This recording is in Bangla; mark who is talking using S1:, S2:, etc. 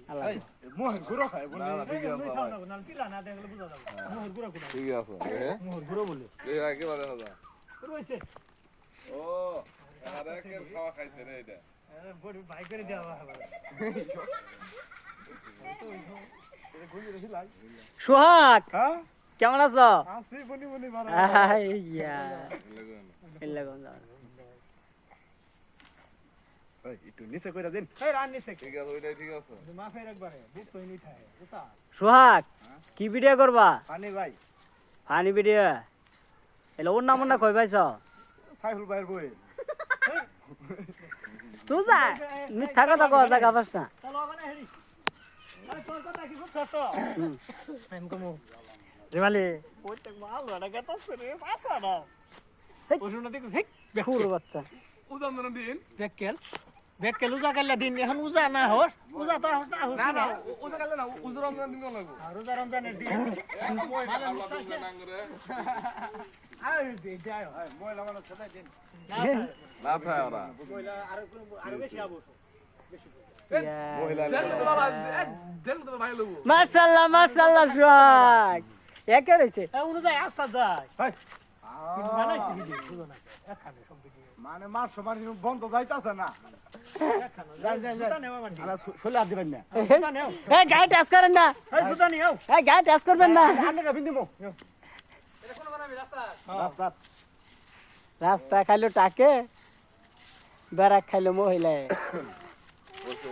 S1: আল্লাহ
S2: মোহর গুঁড়ো খায় বলে
S3: ঠিক আছে
S1: খাও না না পিলা না দেখলে বুঝা যাবে মোহর গুড়া কোথায়
S3: ঠিক আছে
S1: মোহর গুড়া বলে
S3: এই একেবারে দাদা
S1: রয়েছে
S3: ও আর একের খাওয়া খাইছে রে এটা
S1: বড় ভাই করে দেওয়া হবে
S4: সোহাগ
S2: হ্যাঁ
S4: কেমন আছো
S2: আসি বনি বনি মারা
S4: আইয়া এল্লা কোন যাও
S2: এই একটু নিচে কইরা দেন
S1: এই রান নিছে
S3: ঠিক আছে ওইটাই ঠিক আছে
S1: মাফের একবারে বুক তো নি থাকে বুঝা
S4: সোহাগ কি ভিডিও করবা
S2: পানি ভাই
S4: ফানি ভিডিও এলো ওর নাম না কই পাইছ
S2: সাইফুল ভাইয়ের বই
S4: তুই যা মিথ্যা কথা কও জায়গা পাস না
S1: চলো ওখানে হেরি আরে তোর কথা কি বুঝছস আমি কমু
S4: রেমালি
S1: ওইটা মাল না গাতাছ রে পাসা না ওষুধ না দেখো হেক
S4: খুর বাচ্চা
S3: উজান না দিন
S1: বেকেল উজা কাল্লা দিন এখন উজা না হস উজা তো হস না হস
S3: না না উজা কালে না উজা রমজান দিন লাগবো
S1: আর উজা রমজানের দিন
S3: মালা মুস্তাস না করে
S1: আয় দে যাও
S2: ময়লা মানে সদাই দেন
S3: না থাকে ওরা
S1: কইলা আর বেশি আবো
S3: মহিলা দেন তো ভাই লবো
S4: মাশাআল্লাহ মাশাআল্লাহ সোহাগ একে রইছে
S1: অনুযায়ী আস্তা যায়
S2: ভাই
S1: বানাইছি ভিডিও বুঝো না একখানে সব ভিডিও
S2: মানে মার সমান বন্ধ যাইতাছে না
S1: একখানে যাই যাই যাই নেওয়া মানে
S2: আলা শোলা দিবেন না
S1: জুতা নেও
S4: এই গায়ে টাচ করেন না
S1: এই জুতা নিও
S4: এই গায়ে টাচ করবেন না
S2: আন্নে বিন দিমু
S1: এটা কোন বানাবি রাস্তা
S2: রাস্তা
S4: রাস্তা খাইলো টাকে বেড়া খাইলো মহিলায়
S3: বসে